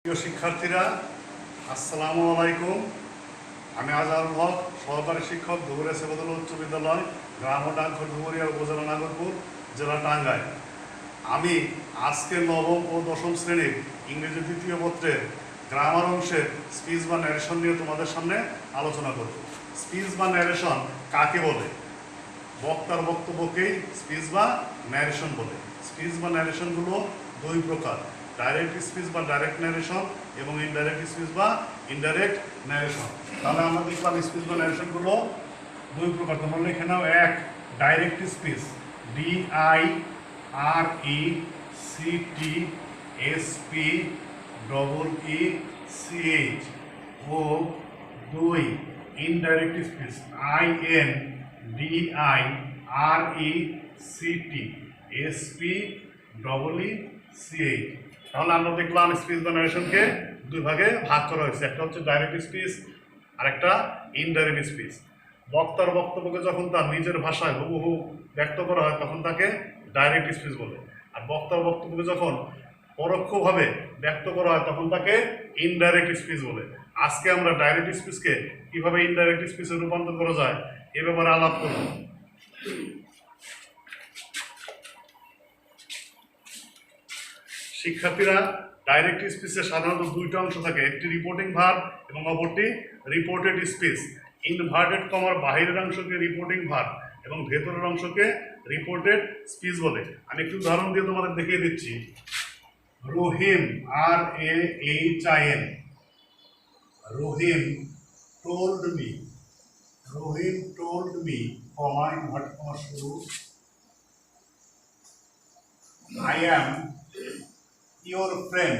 প্রিয় শিক্ষার্থীরা, আসসালামু আলাইকুম। আমি আজহারুল হক, সহকারী শিক্ষক, ধুবুরিয়া সেবাদল উচ্চ বিদ্যালয়, গ্রাম ও ডাকঘর, ধুবুরিয়া, উপজেলা নাগরপুর, জেলা টাঙ্গাইল। আমি আজকে নবম ও দশম শ্রেণীর ইংরেজি তৃতীয় পত্রের গ্রামার অংশের স্পিচ বা ন্যারেশন নিয়ে তোমাদের সামনে আলোচনা করব। স্পিচ বা ন্যারেশন কাকে বলে? বক্তার বক্তব্যকেই স্পিচ বা ন্যারেশন বলে। স্পিচ বা ন্যারেশনগুলো দুই প্রকার: ডাইরেক্ট স্পিচ বা ডাইরেক্ট ন্যারেশন এবং ইনডাইরেক্ট স্পিচ বা ইনডাইরেক্ট ন্যারেশন। তাহলে আমরা দেখলাম স্পিচ বা ন্যারেশনগুলো দুই প্রকার। তোমরা লিখে নাও: এক, ডাইরেক্ট স্পিচ, DIRECTSPEECH, ও দুই, ইনডাইরেক্ট স্পিচ, INDIRECTSPEECH। তাহলে আমরা দেখলাম স্পিচ বা ন্যারেশনকে দুই ভাগে ভাগ করা হয়েছে। একটা হচ্ছে ডাইরেক্ট স্পিচ আর একটা ইনডাইরেক্ট স্পিচ। বক্তার বক্তব্যকে যখন তার নিজের ভাষায় হুবহু ব্যক্ত করা হয় তখন তাকে ডাইরেক্ট স্পিচ বলে, আর বক্তার বক্তব্যকে যখন পরোক্ষভাবে ব্যক্ত করা হয় তখন তাকে ইনডাইরেক্ট স্পিচ বলে। আজকে আমরা ডাইরেক্ট স্পিচকে কিভাবে ইনডাইরেক্ট স্পিচে রূপান্তর করা যায় এ ব্যাপারে আলাপ করব। শিক্ষার্থীরা, ডাইরেক্ট স্পিচে সাধারণত দুইটা অংশ থাকে, একটি রিপোর্টিং ভার্ব এবং অপরটি রিপোর্টেড স্পিচ। ইনভার্টেড কমার বাহিরের অংশকে রিপোর্টিং ভার্ব এবং ভেতরের অংশকে রিপোর্টেড স্পিচ বলে। আমি একটু উদাহরণ দিয়ে তোমাদের দেখিয়ে দিচ্ছি। রহিম, RAHIM, রহিম told me, কমা, ইনভার্টেড কমা শুরু, I am your friend,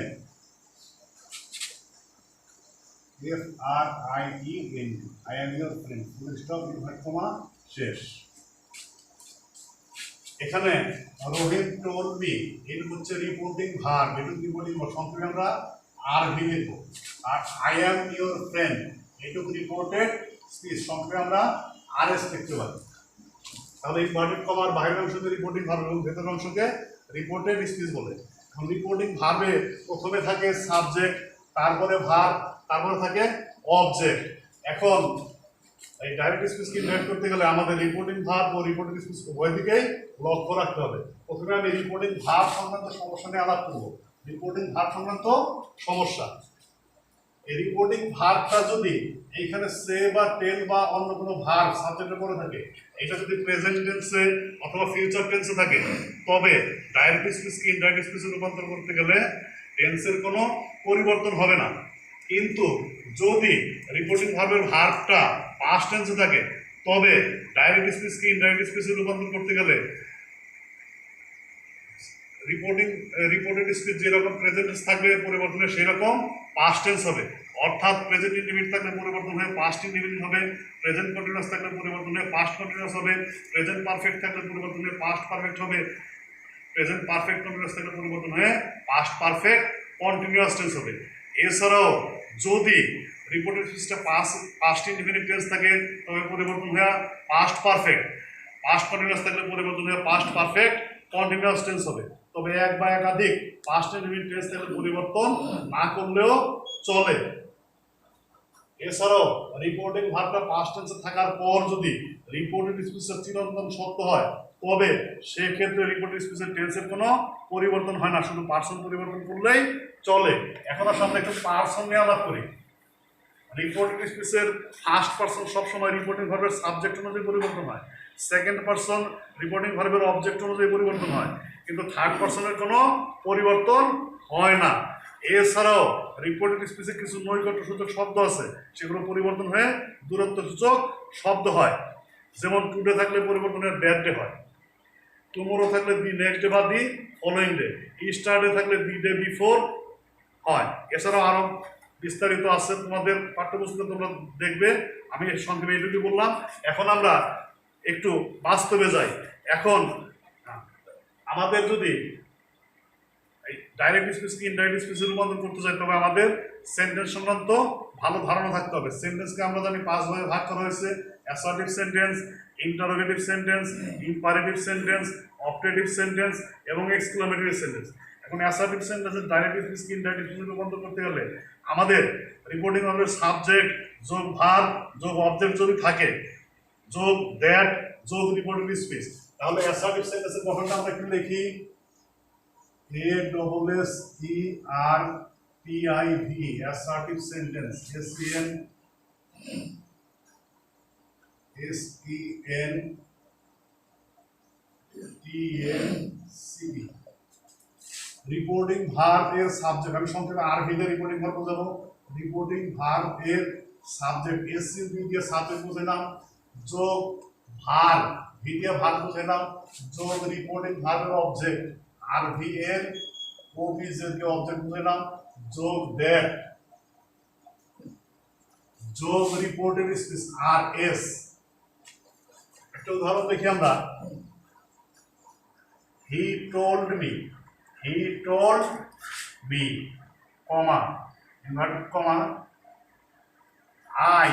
FRIEND, I am your friend, full stop, inverted comma, শেষ। এখানে রহিম টোল্ড মি, এটা হচ্ছে রিপোর্টিং ভার্ব, এটা রিপোর্টিং ভার্ব, সংক্ষেপে আমরা আরভি লিখব। আর আই অ্যাম ইওর ফ্রেন্ড, এটা রিপোর্টেড স্পিচ, সংক্ষেপে আমরা আরএস লিখতে পারি। তাহলে ইনভার্টেড কমার বাইরের অংশকে রিপোর্টিং ভার্ব এবং ভেতরের অংশকে রিপোর্টেড স্পিচ বলে। এখন রিপোর্টিং ভার্বে প্রথমে থাকে সাবজেক্ট, তারপরে ভার্ব, তারপরে থাকে অবজেক্ট। এখন এই ডাইরেক্ট স্পিচকে ইনভার্ট করতে গেলে আমাদের রিপোর্টিং ভার্ব ও রিপোর্টিং স্পিচ উভয় দিকেই লক্ষ্য রাখতে হবে। প্রথমে আমি রিপোর্টিং ভার্ব সংক্রান্ত সমস্যা নিয়ে আলাপ করব। রিপোর্টিং ভার্ব সংক্রান্ত সমস্যা। এই রিপোর্টিং ভার্বটা যদি এইখানে সে বা টেল বা অন্য কোনো ভার্ব সাবজেক্টে পড়ে থাকে, এটা যদি প্রেজেন্ট টেন্সে অথবা ফিউচার টেন্সে থাকে, তবে ডাইরেক্ট স্পিচকে ইনডাইরেক্ট স্পিচে রূপান্তর করতে গেলে টেন্সের কোনো পরিবর্তন হবে না। কিন্তু যদি রিপোর্টিং ভার্বের ভার্বটা পাস্ট টেন্সে থাকে, তবে ডাইরেক্ট স্পিচকে ইনডাইরেক্ট স্পিচে রূপান্তর করতে গেলে রিপোর্টেড স্পিচ যেরকম প্রেজেন্ট টেন্স থাকবে পরিবর্তনে সেই রকম পাস্ট টেন্স হবে। অর্থাৎ প্রেজেন্ট ইনডিফিনিট থাকলে পরিবর্তন হয়ে পাস্ট ইনডিফিনিট হবে, প্রেজেন্ট কন্টিনিউয়াস থাকলে পরিবর্তন হয়ে পাস্ট কন্টিনিউয়াস হবে, প্রেজেন্ট পারফেক্ট থাকলে পরিবর্তন হয়ে পাস্ট পারফেক্ট হবে, প্রেজেন্ট পারফেক্ট কন্টিনিউয়াস থাকলে পরিবর্তন হয়ে পাস্ট পারফেক্ট কন্টিনিউয়াস টেন্স হবে। এছাড়াও যদি রিপোর্টেড স্পিচটা পাস্ট ইনডিফিনিট টেন্স থাকে তবে পরিবর্তন হয়ে পাস্ট পারফেক্ট, পাস্ট কন্টিনিউয়াস থাকলে পরিবর্তন হয়ে পাস্ট পারফেক্ট কন্টিনিউয়াস টেন্স হবে। তবে এক বা একাধিক পাস্ট ইনডিফিনিট টেন্স থাকলে পরিবর্তন না করলেও চলে। এছাড়াও রিপোর্টিং ভার্বটা পাস্ট টেন্সে থাকার পর যদি রিপোর্টেড স্পিচের চিরন্তন সত্য হয়, তবে সেক্ষেত্রে রিপোর্টেড স্পিচের টেন্সের কোনো পরিবর্তন হয় না, শুধু পার্সন পরিবর্তন করলেই চলে। এখন আসলে আমরা একটু পার্সন নিয়ে আলাপ করি। রিপোর্টেড স্পিচের ফার্স্ট পার্সন সবসময় রিপোর্টিং ভার্বের সাবজেক্ট অনুযায়ী পরিবর্তন হয়, সেকেন্ড পার্সন রিপোর্টিং ভার্বের অবজেক্ট অনুযায়ী পরিবর্তন হয়, কিন্তু থার্ড পার্সনের কোনো পরিবর্তন হয় না। এছাড়াও রিপোর্টেড স্পিচে কিছু নৈকট্য সূচক শব্দ আছে, সেগুলো পরিবর্তন হয়ে দূরত্ব সূচক শব্দ হয়। যেমন টুডে থাকলে পরিবর্তন হয়ে দ্যাট ডে হয়, টুমোরো থাকলে দি নেক্সট ডে বা দি ফলোইং ডে, ইস্টারডে থাকলে দি ডে বিফোর হয়। এছাড়াও আরও বিস্তারিত আছে তোমাদের পাঠ্যপুস্তকে, তোমরা দেখবে। আমি সংক্ষেপে এইটুকু বললাম। এখন আমরা একটু বাস্তবে যাই। এখন আমাদের যদি ডাইরেক্ট স্পিচকে ইনডাইরেক্ট স্পিচে রূপান্তর করতে চাই, তবে আমাদের সেন্টেন্স সংক্রান্ত ভালো ধারণা থাকতে হবে। সেন্টেন্সকে আমরা জানি 5 ভাগে ভাগ করা হয়েছে: assertive sentence, interrogative sentence, imperative sentence, optative sentence এবং এক্সক্লামেটরি সেন্টেন্স। এখন অ্যাসার্টিভ সেন্টেন্সের ডাইরেক্ট স্পিচকে ইনডাইরেক্ট স্পিচে রূপান্তর করতে গেলে আমাদের রিপোর্টিং ভার্বের সাবজেক্ট যোগ ভার্ব যোগ অবজেক্ট যদি থাকে যোগ দ্যাট যোগ রিপোর্টিং স্পিচ, তাহলে অ্যাসার্টিভ সেন্টেন্সের গঠনটা আমরা কি লিখি? ASSERTIV assertive sentence SENTENCE reporting verb এর সাবজেক্ট, আমি সংক্ষেপে আরভি দিয়ে রিপোর্টিং ভার্ব বোঝাবো। রিপোর্টিং ভার্ব এর সাবজেক্ট এসইউভি দিয়ে সাবজেক্ট বুঝাইলাম, যোগ ভার্ব ভি দিয়ে ভার্ব বুঝাইলাম, যোগ রিপোর্টিং ভার্বের অবজেক্ট আরভি এর ওভিজে দিয়ে অবজেক্ট বুঝাইলাম, যোগ দ্যাট যোগ রিপোর্টেড স্পিচ আর এস। একটা উদাহরণ দেখি আমরা। He told me comma inverted comma I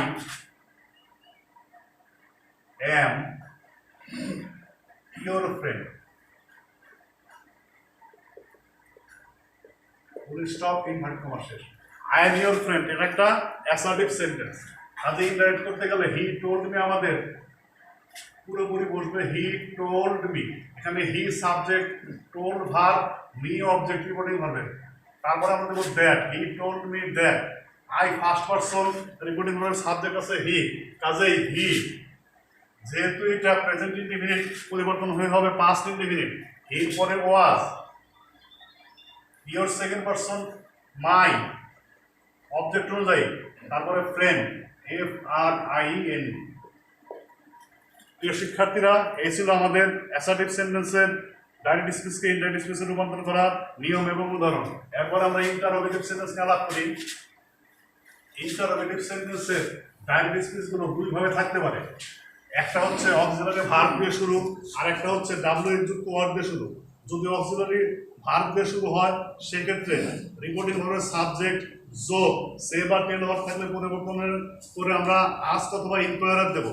am your friend full stop inverted comma শেষ। আই এম ইয়োর ফ্রেন্ড এটা একটা অ্যাসার্টিভ সেন্টেন্স। কাজে ইনডাইরেক্ট করতে গেলে হি টোল্ড মি আমাদের পুরোপুরি বসবে হি টোল্ড মি। এখানে he subject, told verb, me object reporting verb. তারপর আমরা দেবো that, he told me that. I first person reporting ভার্বের সাবজেক্ট আছে হি, কাজেই হি যেহেতু এটা প্রেজেন্ট ইনডিফিনিট পরিবর্তন হয়ে হবে পাস্ট ইনডিফিনিট। এর পরে was, your second person my object অনুযায়ী, তারপরে ফ্রেন্ড FRIEN। প্রিয় শিক্ষার্থীরা, এই ছিল আমাদের অ্যাসার্টিভ সেন্টেন্সের ডাইরেক্ট স্পিচকে ইনডাইরেক্ট স্পিচে রূপান্তর করার নিয়ম এবং উদাহরণ। এরপর আমরা ইন্টারোগেটিভ সেন্টেন্স নিয়ে আলাপ করি। ইন্টারোগেটিভ সেন্টেন্সের ডাইরেক্ট স্পিচগুলো দুইভাবে থাকতে পারে। একটা হচ্ছে অক্সিলারি ভার্ব দিয়ে শুরু, আর একটা হচ্ছে WH যুক্ত ওয়ার্ড দিয়ে শুরু। যদি অক্সিলারি ভার্ব দিয়ে শুরু হয় সেক্ষেত্রে রিপোর্টিং ভার্বের সাবজেক্ট যোগ সে বা টেন ওয়ার্ড থাকলে পরিবর্তনের করে আমরা আস্ক অথবা ইনকোয়ারার দেব।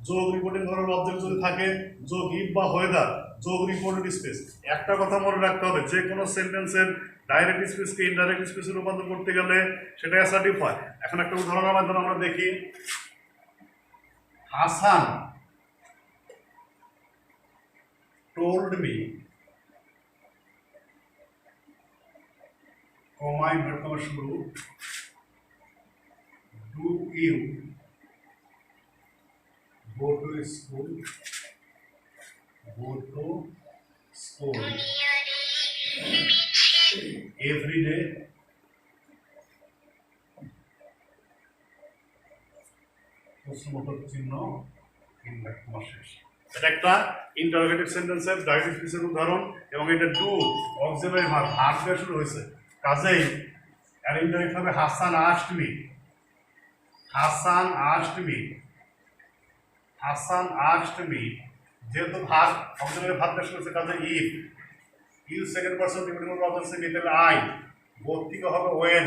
যোগ রিপোর্টিং ভার্বের অবজেক্ট যদি থাকে যোগ ইফ বা ওয়েদার যোগ রিপোর্টেড স্পিচ। একটা কথা মনে রাখতে হবে, যে কোনো সেন্টেন্সের ডাইরেক্ট স্পিচকে ইনডাইরেক্ট স্পিচে রূপান্তর করতে গেলে সেটা অ্যাসার্টিভ হয়। এখন একটা উদাহরণের মাধ্যমে আমরা দেখি। Hasan told me comma inverted comma শুরু do you go to school every day প্রশ্নবোধক চিহ্ন ইনভার্টেড কমা শেষ। এটা একটা ইন্টারোগেটিভ সেন্টেন্সের ডাইরেক্ট স্পিচের উদাহরণ এবং এটা ডু অক্সিলারি ভার্ব দিয়ে শুরু হয়েছে। কাজেই আর ইনডাইরেক্ট হবে Hasan asked me, Hasan asked me যেহেতু ভার্ব অক্সিলারি ভার্ব দিয়ে শুরু হয়েছে কাজে if you second person reporting verb object me তাহলে আই বোথ থেকে হবে went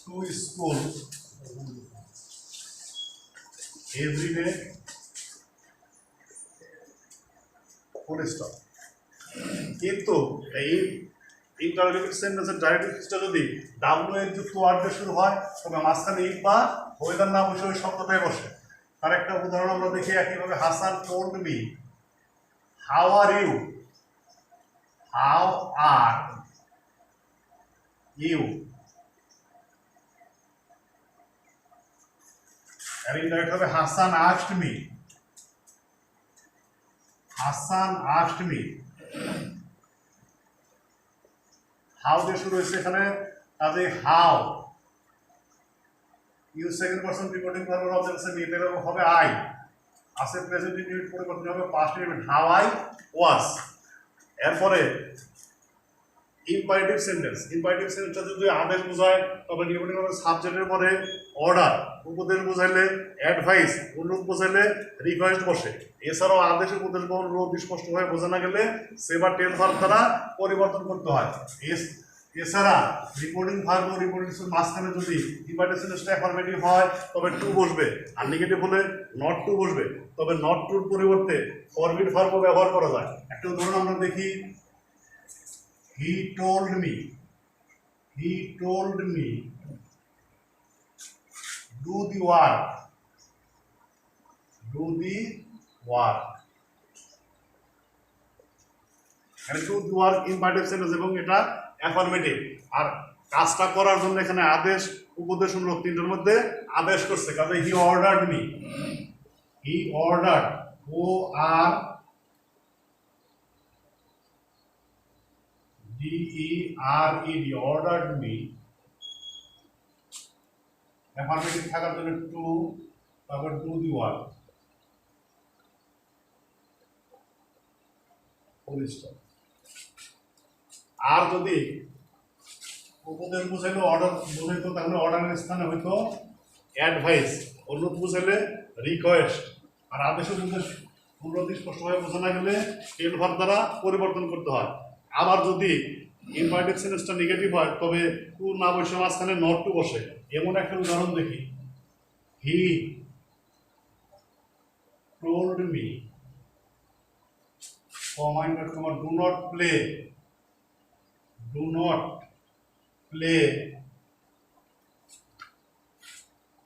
to school every day full stop। কিন্তু এই ইন্টারোগেটিভ সেন্টেন্সের ডাইরেক্ট স্পিচটা যদি WH যুক্ত ওয়ার্ড দিয়ে শুরু হয় তবে মাঝখানে ইফ বা ওয়েদার না বসে ওই শব্দটাই বসে। তার একটা উদাহরণ আমরা দেখি একইভাবে। Hasan told me how are you আর ইনডাইরেক্ট হবে হাসান আস্কড মি। হাউ দিয়ে শুরু হয়েছে এখানে, কাজে how you second person reporting ভার্বের অবজেক্ট আছে মি তাহলে হবে আই, আছে প্রেজেন্ট ইনডিফিনিট পরিবর্তন হবে past indefinite how I was. এরপরে ইম্পারেটিভ সেন্টেন্সটা যদি আদেশ বোঝায় তবে রিপোর্টিং ভার্বের সাবজেক্টের পরে অর্ডার, উপদেশ বোঝাইলে অ্যাডভাইস, অনুরোধ বোঝাইলে রিকোয়েস্ট বসে। এছাড়াও আদেশ উপদেশ বা অনুরোধ স্পষ্টভাবে বোঝা না গেলে সে বা টেন ভার্ব দ্বারা পরিবর্তন করতে হয়। এছাড়া রিপোর্টিং ভার্ব ও রিপোর্টিং মাঝখানে যদি ইম্পারেটিভ সেন্টেন্সটা অ্যাফার্মেটিভ হয় তবে টু বসবে, আর নেগেটিভ হলে নট টু বসবে, তবে নট টুর পরিবর্তে ফরবিড ভার্বও ব্যবহার করা যায়। একটা উদাহরণ আমরা দেখি, he told me, he told me do the work, do the work. এখানে to the work imperative sentence এবং এটা অ্যাফার্মেটিভ। আর কাজটা করার জন্য এখানে আদেশ উপদেশমূলক তিনটার মধ্যে আদেশ করছে, কাজে he ordered me, he ordered, O R DERED, ordered me. Affirmative থাকার জন্য টু, তারপর টু দি ওয়ার্ক, আর যদি উপদেশ বুঝাইলে অর্ডার বুঝাইতো তাহলে অর্ডারের স্থানে হয়তো অ্যাডভাইস, অনুরোধ বুঝাইলে রিকোয়েস্ট, আর আদেশ উপদেশ অনুরোধ স্পষ্টভাবে বোঝানো গেলে টেল ভার্ব দ্বারা পরিবর্তন করতে হয়। আবার যদি ইম্পারেটিভ সেন্টেন্সটা নেগেটিভ হয় তবে টু না বসে মাঝখানে নট টু বসে। এমন একটা উদাহরণ দেখি, he told me, do not play, do not play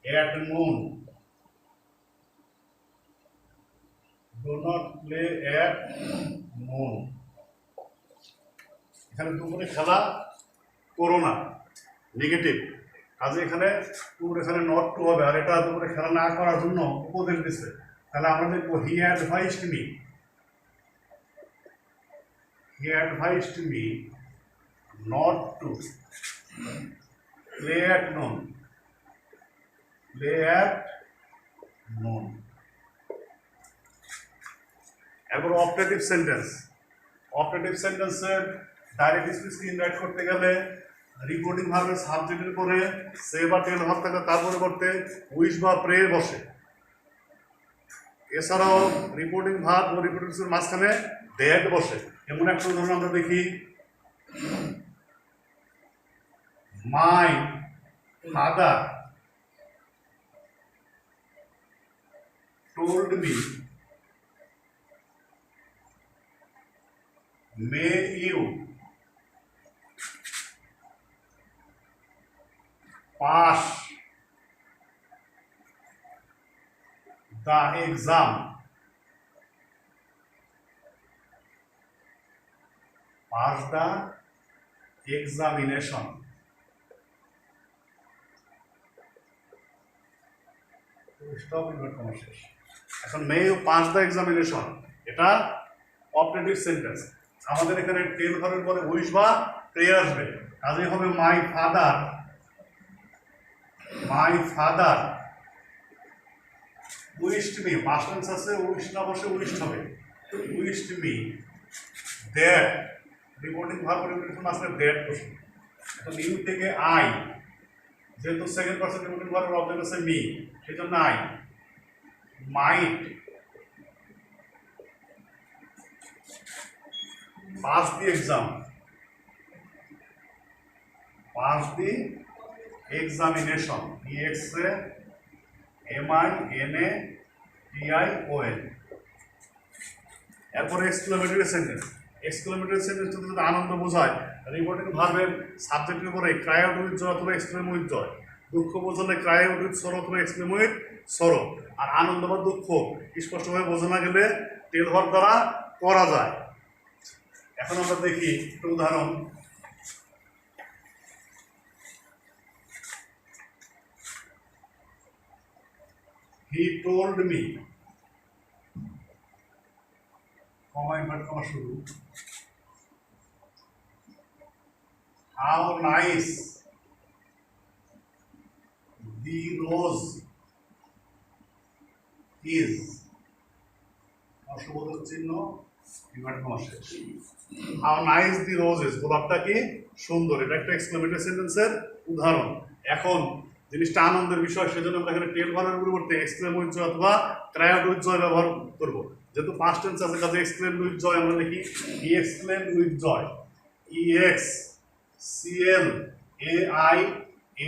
at noon, do not play at noon। এখানে দুপুরে খেলা করো না, নেগেটিভ, কাজে এখানে টুর এখানে নট টু হবে, আর এটা দুপুরে খেলা না করার জন্য উপদেশ দিচ্ছে। তাহলে আমরা দেখবো he advised me, he advised me not to play at noon, play at noon। এরপর অপারেটিভ সেন্টেন্স, অপারেটিভ সেন্টেন্সের ডাইরেক্ট স্পিচ ইনরাইট করতে গেলে রিপোর্টিং ভার্বের সাবজেক্টের পরে সে বা টেল ভার্ব থাকে, তার পরিবর্তে উইশ বা প্রে বসে। এছাড়াও রিপোর্টিং ভার্ব ও রিপোর্টিংসের মাঝখানে দ্যাট বসে। এমন একটা উদাহরণ আমরা দেখি, my father told me, may you pass the exam, pass the examination। এখন may you pass the examination, এটা অপারেটিভ সেন্টেন্স। আমাদের এখানে টেল ভার্বের পরে উইশ বা প্রে আসবে, কাজে হবে my father, my father wished me, past tense আছে, উইশ না বসে উইশড হবে, wished me that, reporting verb reporting আসলে দ্যাট বসে। এখন ইউ থেকে আই, যেহেতু সেকেন্ড পারসন রিপোর্টিং ভার্বের অবজেক্ট আছে মি, সেই জন্য I, might pass the exam, pass the examination, EXAMINATION। এরপরে এক্সক্লেমেটরি সেন্টেন্স, এক্সক্লেমেটরি সেন্টেন্স যদি আনন্দ বোঝায় রিপোর্টিং ভার্বের সাবজেক্টের পরে ক্রাই আউট উইথ জয় অথবা এক্সক্লেম উইথ জয়, দুঃখ বোঝালে ক্রাই আউট উইথ সরো অথবা এক্সক্লেম উইথ সরো। আর আনন্দ বা দুঃখ স্পষ্টভাবে বোঝানো গেলে টেল ভার্ব দ্বারা করা যায়। এখন আমরা দেখি একটা উদাহরণ, he told me, comma invert comma শুরু, how nice the rose is, অশুভবোধক চিহ্ন ইনভার্ট কমা শেষ। How nice the rose is, গোলাপটা কি সুন্দর, এটা একটা এক্সক্লেমেটরি সেন্টেন্সের উদাহরণ। এখন জিনিসটা আনন্দের বিষয়, সেজন্য আমরা এখানে টেল ভার্বের পরিবর্তে এক্সক্লেম উইথ জয় অথবা ক্রাই আউট উইথ জয় ব্যবহার করবো। যেহেতু পাস্ট টেন্স আছে কাজে এক্সক্লেম উইথ জয় আমরা লিখি he exclaim with joy,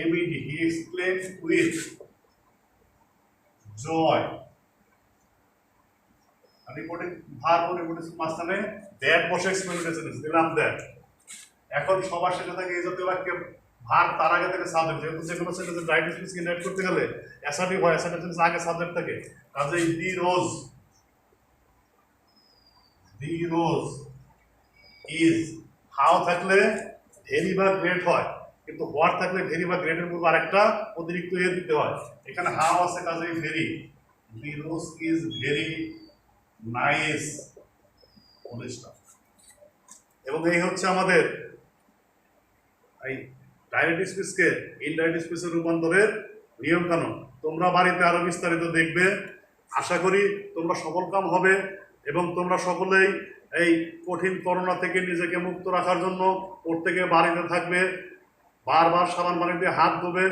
EXCLAIMED, he exclaim with joy, reporting verb ও রিপোর্টিং মাঝখানে দ্যাট বসে এক্সপ্লেনেশন দিলাম দ্যাট। এখন সবার শেষে থাকে এই জাতীয় বাক্যে ভার্ব তার আগে থেকে সাবজেক্ট, যেহেতু যে কোনো সেন্টেন্সে রাইট স্পিচ ইনভাইট করতে গেলে অ্যাসার্টিভ হয়, অ্যাসার্টিভ আগে সাবজেক্ট থাকে। কাজেই দি রোজ ইজ হাউ থাকলে ভেরি বা গ্রেট হয়, কিন্তু হোয়াট থাকলে ভেরি বা গ্রেটের পূর্বে আরেকটা অতিরিক্ত দিতে হয়। এখানে হাউ আছে, কাজেই very. The rose is very nice অনুষ্ঠান। এবং এই হচ্ছে আমাদের এই ডাইরেক্ট স্পিচকে ইনডাইরেক্ট স্পিচে রূপান্তরের নিয়ম কানুন। তোমরা বাড়িতে আরো বিস্তারিত দেখবে। আশা করি তোমরা সফলকাম হবে এবং তোমরা সকলেই এই কঠিন করোনা থেকে নিজেকে মুক্ত রাখার জন্য প্রত্যেকে বাড়িতে থাকবে, বারবার সাবান পানি দিয়ে হাত ধোবে,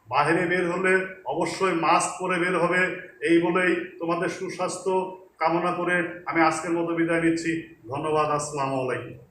বাইরে বের হলে অবশ্যই মাস্ক পরে বের হবে। এই বলেই তোমাদের সুস্বাস্থ্য কামনা করে আমি আজকের মতো বিদায় নিচ্ছি। ধন্যবাদ। আসসালামু আলাইকুম।